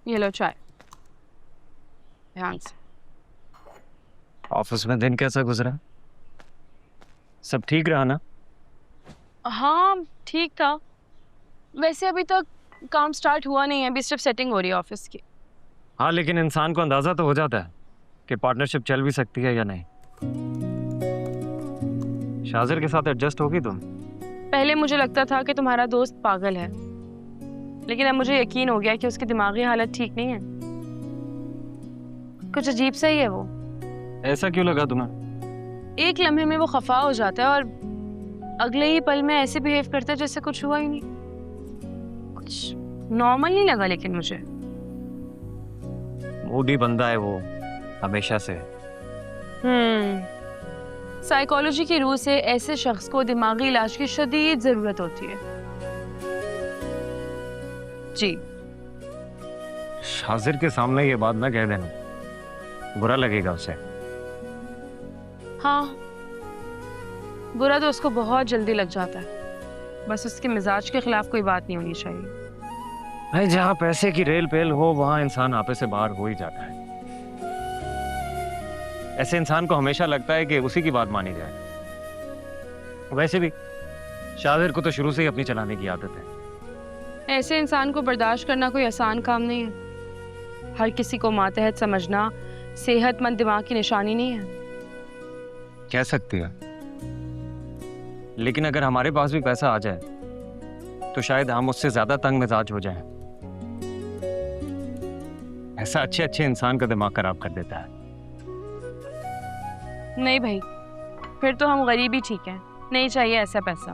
ये लो चाय, ध्यान से। ऑफिस में दिन कैसा गुजरा? सब ठीक रहा ना? हाँ ठीक था, वैसे अभी तक काम स्टार्ट हुआ नहीं है, अभी सिर्फ सेटिंग हो रही है ऑफिस की। हाँ, लेकिन इंसान को अंदाजा तो हो जाता है कि पार्टनरशिप चल भी सकती है या नहीं। शाजिर के साथ एडजस्ट होगी तुम? पहले मुझे लगता था कि तुम्हारा दोस्त पागल है, लेकिन अब मुझे यकीन हो गया कि उसकी दिमागी हालत ठीक नहीं है, कुछ अजीब सा ही है वो। ऐसा क्यों लगा तुम्हें? एक लम्हे में वो खफा हो जाता है और अगले ही पल में ऐसे बिहेव करता है जैसे कुछ हुआ ही नहीं। कुछ नॉर्मल नहीं लगा लेकिन मुझे। मूडी बंदा है वो हमेशा से। साइकोलॉजी की रूह से ऐसे शख्स को दिमागी इलाज की शदीद जरूरत होती है। जी। शाजिर के सामने ये बात ना कह देना, बुरा लगेगा उसे। हाँ, बुरा तो उसको बहुत जल्दी लग जाता है, बस उसके मिजाज के खिलाफ कोई बात नहीं होनी चाहिए। भाई, जहाँ पैसे की रेल पेल हो वहां इंसान आपे से बाहर हो ही जाता है। ऐसे इंसान को हमेशा लगता है कि उसी की बात मानी जाए। वैसे भी शाजिर को तो शुरू से ही अपनी चलाने की आदत है। ऐसे इंसान को बर्दाश्त करना कोई आसान काम नहीं है। हर किसी को मातहत समझना सेहतमंद दिमाग की निशानी नहीं है। कह सकती है, लेकिन अगर हमारे पास भी पैसा आ जाए तो शायद हम उससे ज्यादा तंग मिजाज हो जाएं। ऐसा अच्छे अच्छे इंसान का दिमाग खराब कर देता है। नहीं भाई, फिर तो हम गरीब ही ठीक है, नहीं चाहिए ऐसा पैसा।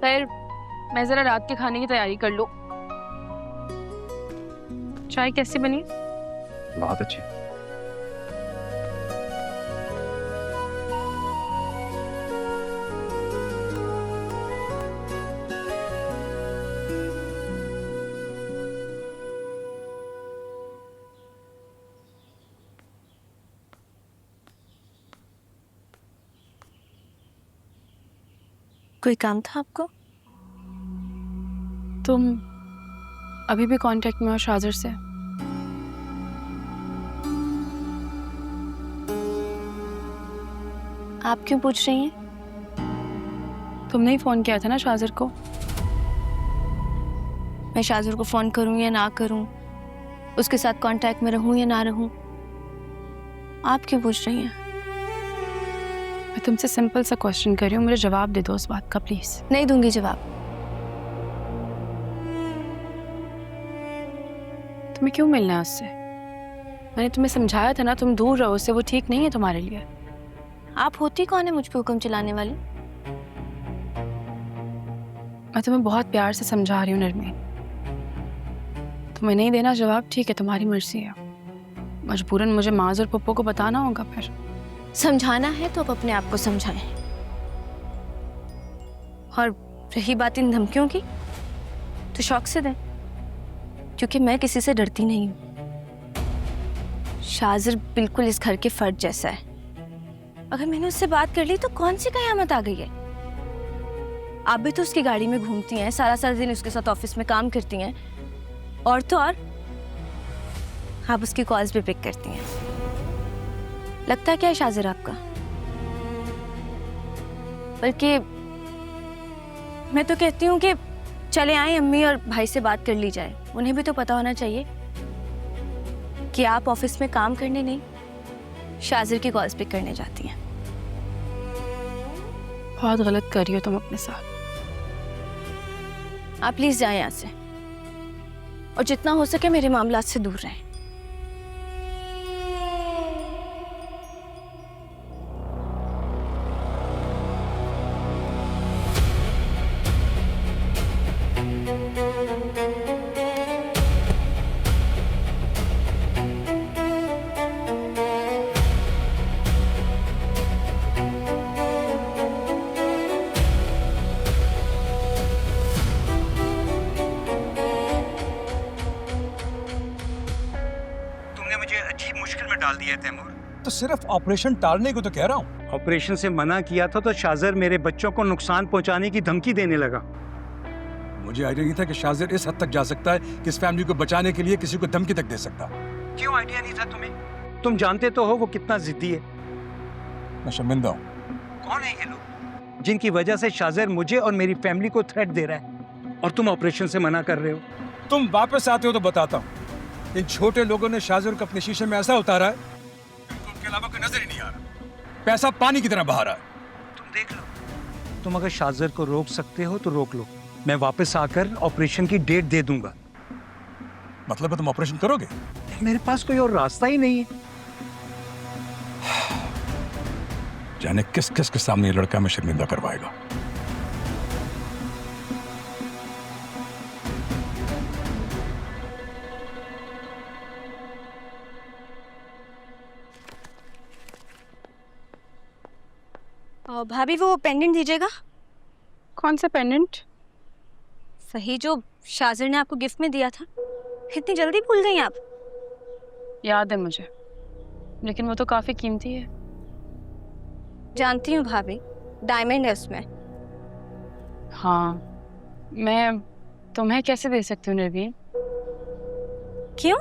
खैर, मैं जरा रात के खाने की तैयारी कर लूं। चाय कैसी बनी? बहुत अच्छी। कोई काम था आपको? तुम अभी भी कांटेक्ट में हो शाजिर से? आप क्यों पूछ रही हैं? तुमने ही फोन किया था ना शाजिर को। मैं शाजिर को फोन करूं या ना करूं, उसके साथ कांटेक्ट में रहूं या ना रहूं, आप क्यों पूछ रही हैं? मैं तुमसे सिंपल सा क्वेश्चन कर रही हूँ, मुझे जवाब दे दो उस बात का प्लीज। नहीं दूंगी जवाब। तुम्हें क्यों मिलना है उससे? मैंने तुम्हें समझाया था ना, तुम दूर रहो उससे, वो ठीक नहीं है तुम्हारे लिए। आप होती कौन है मुझ पे हुक्म चलाने वाली? मैं तुम्हें बहुत प्यार से समझा रही हूँ नरमी। तुम्हें नहीं देना जवाब, ठीक है, तुम्हारी मर्जी है। मजबूरन मुझे माज और पप्पू को बताना होगा। फिर समझाना है तो आप अपने आप को समझाएं। और रही बात इन धमकियों की, तो शौक से दें, क्योंकि मैं किसी से डरती नहीं हूं। शाजिर बिल्कुल इस घर के फर्द जैसा है। अगर मैंने उससे बात कर ली तो कौन सी कयामत आ गई है? आप भी तो उसकी गाड़ी में घूमती हैं, सारा सारा दिन उसके साथ ऑफिस में काम करती हैं, और तो और आप उसकी कॉल्स भी पिक करती हैं। लगता क्या है शाजिर आपका? बल्कि मैं तो कहती हूँ कि चले आए अम्मी और भाई से बात कर ली जाए। उन्हें भी तो पता होना चाहिए कि आप ऑफिस में काम करने नहीं, शाजिर की कॉल्स पिक करने जाती हैं। बहुत गलत कर रही हो तुम अपने साथ। आप प्लीज जाएं यहाँ से, और जितना हो सके मेरे मामलात से दूर रहें। अजीब मुश्किल में डाल दिया तैमूर। तो सिर्फ ऑपरेशन टालने को तो कह रहा हूँ। ऑपरेशन से मना किया था तो शाजर मेरे बच्चों को नुकसान पहुंचाने की धमकी देने लगा। मुझे आइडिया नहीं था कि शाजिर इस हद तक जा सकता है कि इस फैमिली को बचाने के लिए किसी को धमकी तक दे सकता। क्यों आइडिया नहीं था तुम्हें? तुम जानते तो हो वो कितना जिद्दी है। मैं शर्मिंदा हूँ। कौन है ये लोग जिनकी वजह से शाजिर मुझे और मेरी फैमिली को थ्रेट दे रहा है और तुम ऑपरेशन से मना कर रहे हो? तुम वापस आते हो तो बताता हूँ। इन छोटे लोगों ने शाजिर को अपने शीशे में ऐसा उतारा है इनको उनके अलावा कोई नजर ही नहीं आ रहा। पैसा पानी की तरह बहा रहा है। तुम देख लो, तुम अगर शाजिर को रोक सकते हो तो रोक लो। मैं वापस आकर ऑपरेशन की डेट दे दूंगा। मतलब है तुम ऑपरेशन करोगे? मेरे पास कोई और रास्ता ही नहीं है। जाने किस किस के सामने ये लड़का में शर्मिंदा करवाएगा। भाभी वो पेंडेंट दीजिएगा। कौन सा पेंडेंट? सही, जो शाजिर ने आपको गिफ्ट में दिया था। इतनी जल्दी भूल गई आप? याद है मुझे, लेकिन वो तो काफी कीमती है। जानती हूँ भाभी, डायमंड है उसमें। हाँ, मैं तुम्हें कैसे दे सकती हूँ नरवीन? क्यों?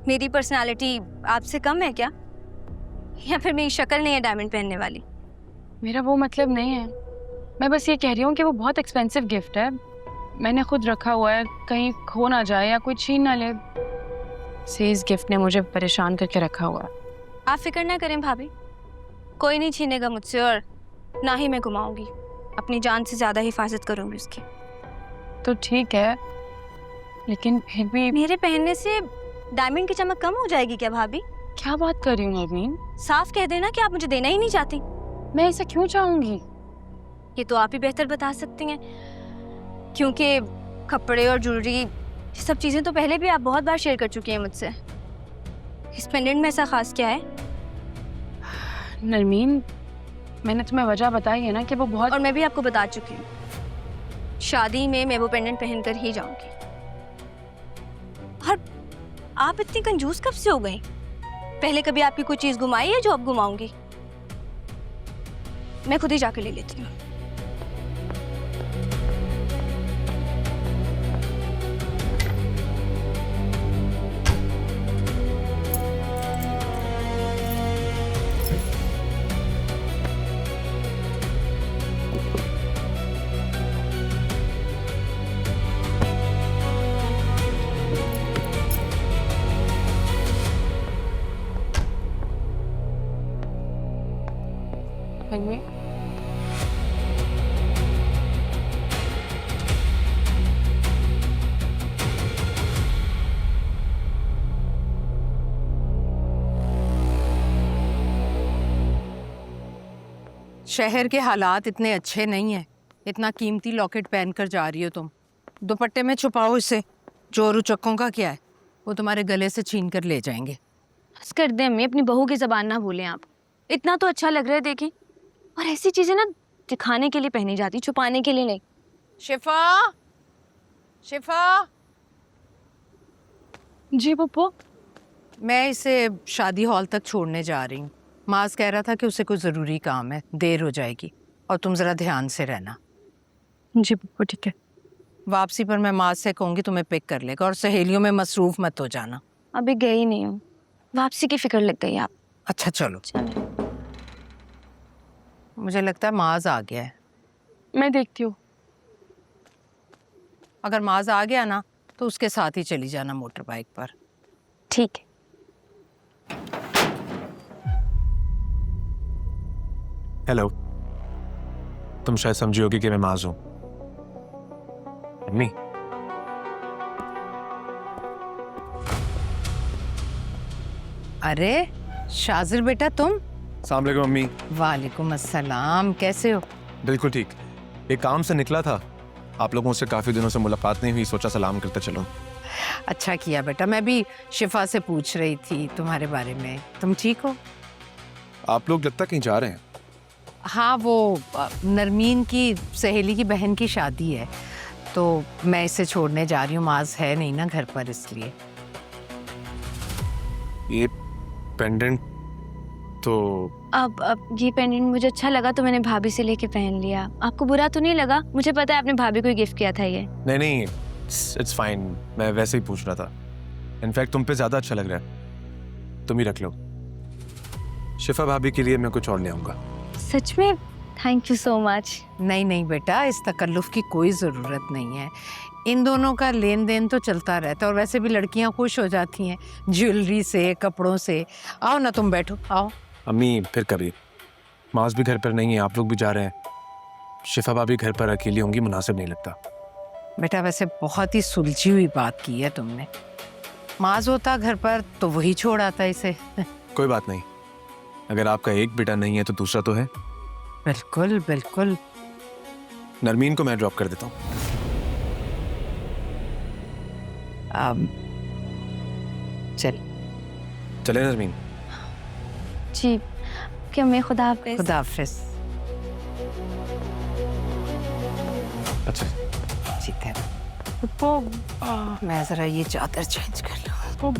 मेरी पर्सनालिटी आपसे कम है क्या? या फिर मेरी शक्ल नहीं है डायमंड पहनने वाली? मेरा वो मतलब नहीं है। मैं बस ये कह रही हूँ कि वो बहुत एक्सपेंसिव गिफ्ट है। मैंने खुद रखा हुआ है, कहीं खो ना जाए या कोई छीन ना ले। से इस गिफ्ट ने मुझे परेशान करके रखा हुआ है। आप फिक्र ना करें भाभी, कोई नहीं छीनेगा मुझसे और ना ही मैं घुमाऊंगी। अपनी जान से ज्यादा हिफाजत करूंगी उसकी। तो ठीक है, लेकिन फिर भी मेरे पहनने से डायमंड की चमक कम हो जाएगी क्या भाभी? क्या बात कर रही हूँ नरवीन? साफ कह देना कि आप मुझे देना ही नहीं चाहती। मैं ऐसा क्यों चाहूंगी? ये तो आप ही बेहतर बता सकती हैं, क्योंकि कपड़े और ज्वेलरी ये सब चीजें तो पहले भी आप बहुत बार शेयर कर चुकी हैं मुझसे। इस पेंडेंट में ऐसा खास क्या है? नरमीन, मैंने तुम्हें वजह बताई है ना कि वो बहुत। और मैं भी आपको बता चुकी हूँ, शादी में मैं वो पेंडेंट पहनकर ही जाऊंगी। और आप इतनी कंजूस कब से हो गई? पहले कभी आपकी कोई चीज गुमाई है जो अब गुमाऊंगी? मैं खुद ही जाके ले लेती हूँ। शहर के हालात इतने अच्छे नहीं हैं। इतना कीमती लॉकेट पहनकर जा रही हो तुम। दुपट्टे में छुपाओ इसे। चोर उचक्कों का क्या है, वो तुम्हारे गले से छीन कर ले जाएंगे। बस कर दे अम्मी, अपनी बहू की जबान ना भूलें आप। इतना तो अच्छा लग रहा है देखें। और ऐसी चीजें ना दिखाने के लिए पहनी जाती, छुपाने के लिए नहीं। शिफा, शिफा। जी पप्पू। मैं इसे शादी हॉल तक छोड़ने जा रही हूँ। माज कह रहा था कि उसे कोई ज़रूरी काम है, देर हो जाएगी और तुम ज़रा ध्यान से रहना। जी पप्पू ठीक है। वापसी पर मैं माज से कहूँगी तुम्हें पिक कर लेगा और सहेलियों में मसरूफ मत हो जाना। अभी गई नहीं हूँ, वापसी की फिक्र लग गई आप। अच्छा चलो। चलो। मुझे लगता है माज आ गया है। मैं देखती हूँ। अगर माज आ गया ना तो उसके साथ ही चली जाना मोटर बाइक पर। ठीक है। हेलो, तुम शायद समझी होगी कि मैं माज हूं। अम्मी, अरे शाजिर बेटा तुम। अस्सलाम वालेकुम अम्मी। वालेकुम अस्सलाम, कैसे हो? बिल्कुल ठीक। एक काम से निकला था, आप लोगों से काफी दिनों से मुलाकात नहीं हुई, सोचा सलाम करते चलो। अच्छा किया बेटा, मैं भी शिफा से पूछ रही थी तुम्हारे बारे में। तुम ठीक हो? आप लोग लगता कहीं जा रहे हैं? हाँ, वो नरमीन की सहेली की बहन की शादी है, तो मैं इसे छोड़ने जा रही हूँ। माज है नहीं ना घर पर, इसलिए। ये पेंडेंट तो अब ये पेंडेंट मुझे अच्छा लगा तो मैंने भाभी से लेके पहन लिया। आपको बुरा तो नहीं लगा? मुझे पता है आपने भाभी को गिफ्ट किया था ये। नहीं नहीं, इट्स फाइन, मैं वैसे ही पूछ रहा था। इनफैक्ट तुम पे ज्यादा अच्छा लग रहा है, तुम ही रख लो। शिफा भाभी के लिए मैं कुछ और ले आऊंगा। सच में? Thank you so much. नहीं नहीं बेटा, इस तकल्लुफ की कोई ज़रूरत नहीं है। इन दोनों का लेन देन तो चलता रहता है और वैसे भी लड़कियां खुश हो जाती हैं ज्वेलरी से, कपड़ों से। आओ ना, तुम बैठो, आओ। अम्मी फिर कभी, माज भी घर पर नहीं है, आप लोग भी जा रहे हैं, शिफा भाभी घर पर अकेली होंगी, मुनासिब नहीं लगता। बेटा वैसे बहुत ही सुलझी हुई बात की है तुमने। माज होता घर पर तो वही छोड़ आता इसे। कोई बात नहीं, अगर आपका एक बेटा नहीं है तो दूसरा तो है। बिल्कुल बिल्कुल। नरमीन को मैं ड्रॉप कर देता हूँ। चल, चले नरमीन। जी क्या मैं खुदा हाफिज़। खुदा हाफिज़। अच्छा ठीक है, मैं ज़रा ये चादर चेंज कर लूँ।